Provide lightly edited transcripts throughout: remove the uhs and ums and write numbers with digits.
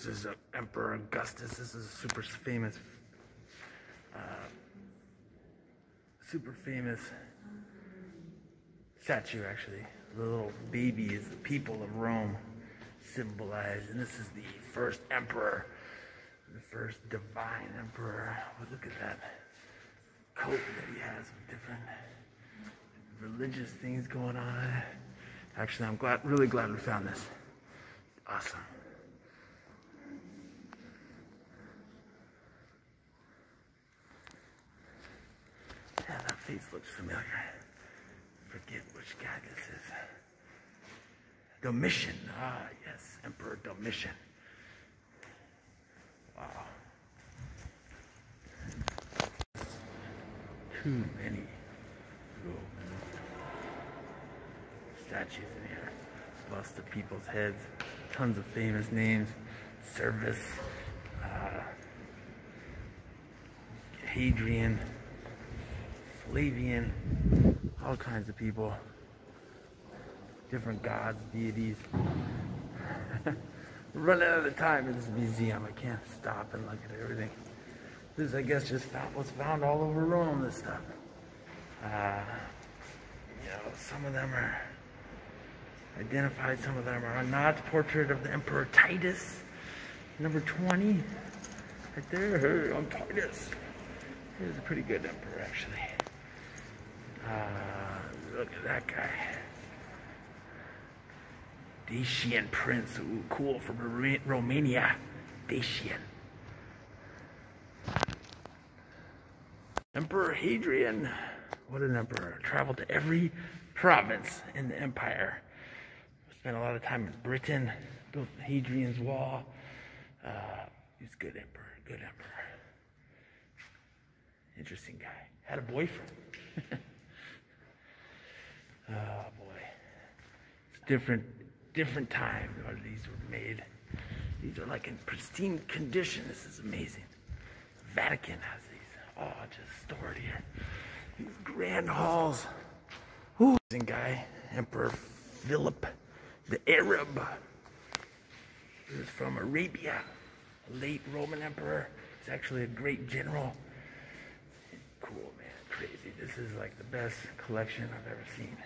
This is Emperor Augustus. This is a super famous statue, actually. The little baby is the people of Rome symbolized, and this is the first emperor, the first divine emperor. But look at that coat that he has with different religious things going on. Actually, I'm really glad we found this. Awesome. Yeah, that face looks familiar. Forget which guy this is. Domitian. Ah, yes, Emperor Domitian. Wow. Too many statues in here. Bust of people's heads. Tons of famous names. Service. Hadrian. Flavian. All kinds of people. Different gods, deities. We're running out of time in this museum. I can't stop and look at everything. This is, I guess, just what's found all over Rome, this stuff. You know, some of them are identified, some of them are not. Portrait of the Emperor Titus, number 20. Right there, hey, I'm Titus. He's a pretty good emperor, actually. Look at that guy. Dacian prince. Ooh, cool, from Romania. Dacian. Emperor Hadrian. What an emperor. Traveled to every province in the empire. Spent a lot of time in Britain. Built Hadrian's Wall. He's a good emperor. Good emperor. Interesting guy. Had a boyfriend. Oh boy. It's different time where these were made. These are like in pristine condition. This is amazing. Vatican has these. Oh, just stored here. These grand halls. Ooh. Amazing guy. Emperor Philip the Arab. He was from Arabia. A late Roman emperor. He's actually a great general. Cool, man. Crazy. This is like the best collection I've ever seen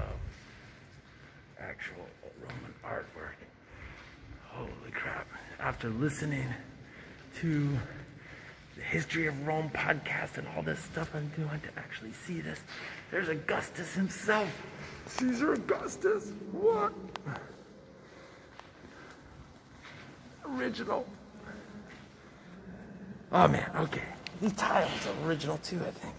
of actual Roman artwork. Holy crap. After listening to the History of Rome podcast and all this stuff I'm doing to actually see this, there's Augustus himself. Caesar Augustus. What? Original. Oh man, okay. These tiles are original too, I think.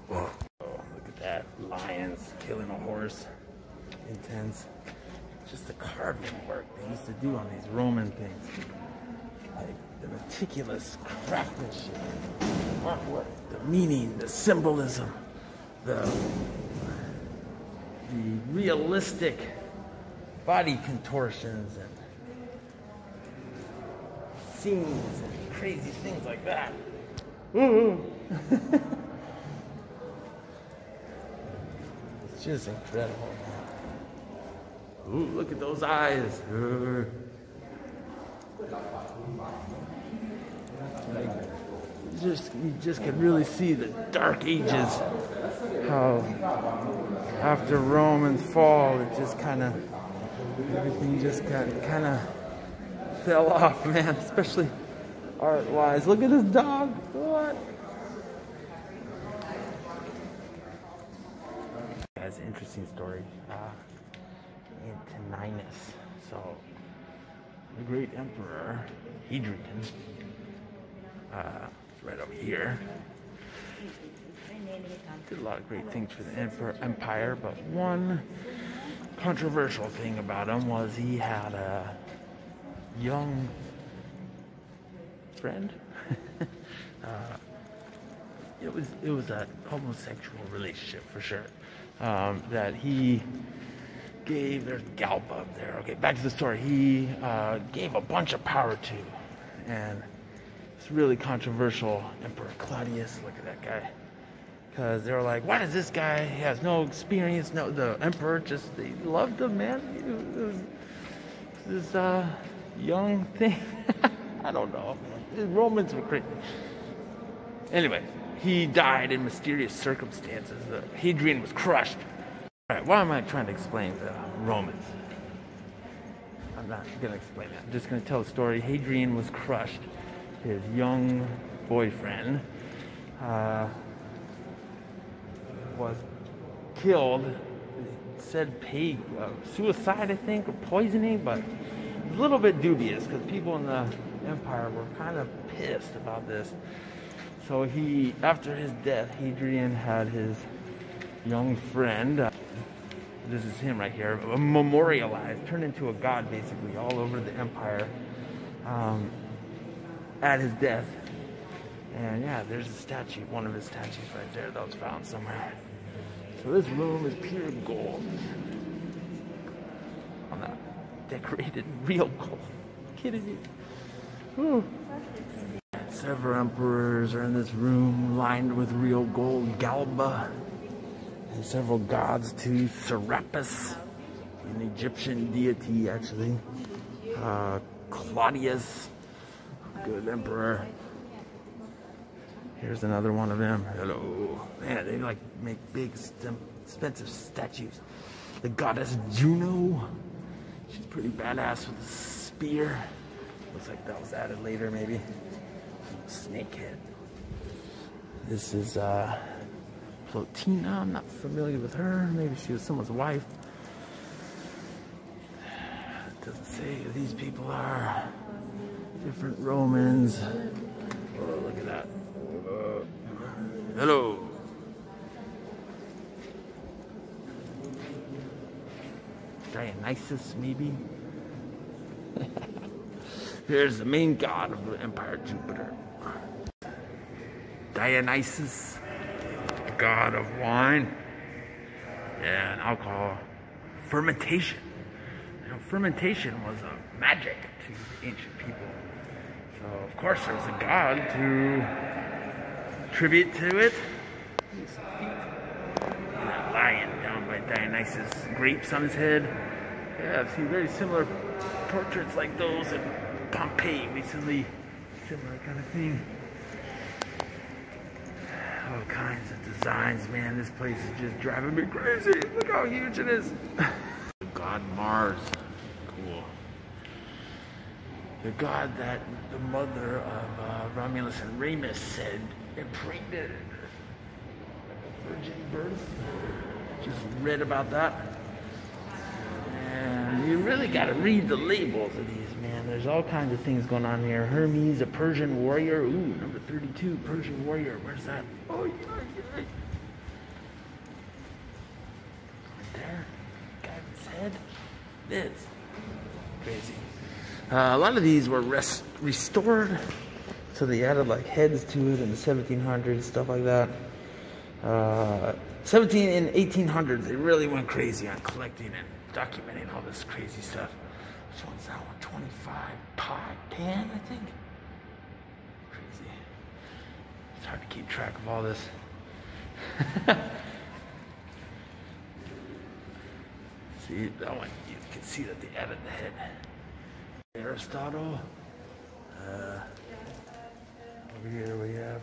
Whoa. Oh, look at that. Lions killing a horse. Intense. Just the carving work they used to do on these Roman things. Like the meticulous craftsmanship, artwork, the meaning, the symbolism, the realistic body contortions and scenes and crazy things like that. It's just incredible, man. Ooh, look at those eyes. Like, you just can really see the dark ages. How after Roman's fall, it just kind of, everything just kind of fell off, man, especially art-wise. Look at this dog. What? That's an interesting story. Antoninus. So, the great emperor, Hadrian, right over here, did a lot of great things for the empire, but one controversial thing about him was he had a young friend. It was a homosexual relationship for sure. That he gave, there's Galba up there. Okay, back to the story. He gave a bunch of power to, and it's really controversial. Emperor Claudius, look at that guy. Because they were like, what is this guy? He has no experience. No, the emperor just, he loved him, man. this young thing. I don't know. The Romans were crazy. Anyway, he died in mysterious circumstances. Hadrian was crushed. All right, why am I trying to explain the Romans? I'm not going to explain that. I'm just going to tell the story. Hadrian was crushed. His young boyfriend was killed. Said suicide, I think, or poisoning, but a little bit dubious because people in the empire were kind of pissed about this. So after his death, Hadrian had his young friend, this is him right here, memorialized, turned into a god basically all over the empire at his death. And yeah, there's a statue, one of his statues right there that was found somewhere. So this room is pure gold. I'm not decorated real gold. Are you kidding me? Whew. Several emperors are in this room lined with real gold Galba. And several gods too. Serapis, an Egyptian deity actually. Claudius, good emperor. Here's another one of them. Hello. Man, they like make big, expensive statues. The goddess Juno. She's pretty badass with a spear. Looks like that was added later, maybe. Snakehead. This is Plotina. I'm not familiar with her. Maybe she was someone's wife. It doesn't say who these people are. Different Romans. Oh, look at that. Hello. Dionysus, maybe? Here's the main god of the empire, Jupiter. Dionysus, god of wine and alcohol. Fermentation. You know, fermentation was a magic to the ancient people. So, of course, there's a god to tribute to it. That lion down by Dionysus, grapes on his head. Yeah, I've seen very similar portraits like those in Pompeii recently. Similar kind of thing. All kinds of designs, man. This place is just driving me crazy. Look how huge it is. The god Mars. Cool. The god that the mother of Romulus and Remus said impregnated virgin birth. Just read about that. And you really got to read the labels of these, man. There's all kinds of things going on here. Hermes, a Persian warrior. Ooh, number 32, Persian warrior. Where's that? Oh, yeah. Right there. Guy with his head. This. Crazy. A lot of these were restored. So they added like heads to it in the 1700s, stuff like that. 17 and 1800s, they really went crazy on collecting and documenting all this crazy stuff. Which one's that one? 25 pan, I think. Crazy. It's hard to keep track of all this. See, that one, you can see that they added the head. Aristotle. Over here we have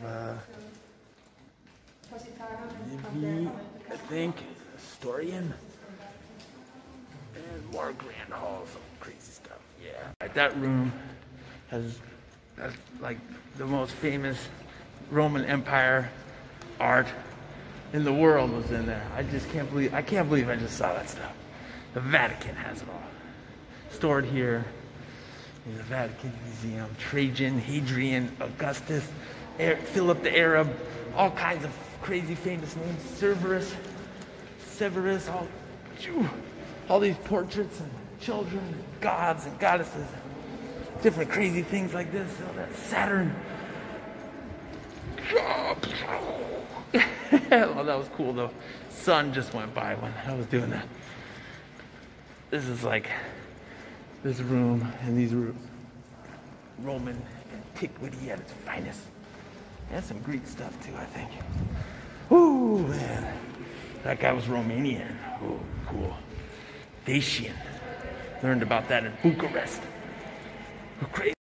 Livy, I think, historian, and more grand halls, some crazy stuff. Yeah, like that room that's like the most famous Roman Empire art in the world was in there. I can't believe I just saw that stuff. The Vatican has it all stored here. In the Vatican Museum, Trajan, Hadrian, Augustus, Philip the Arab, all kinds of crazy famous names, Severus, all these portraits and children, and gods and goddesses, different crazy things like this. Oh, that Saturn. Well, that was cool though. Sun just went by when I was doing that. This is like this room and these Roman antiquity at its finest. And some Greek stuff too, I think. Ooh, man. That guy was Romanian. Oh, cool. Dacian. Learned about that in Bucharest. Crazy.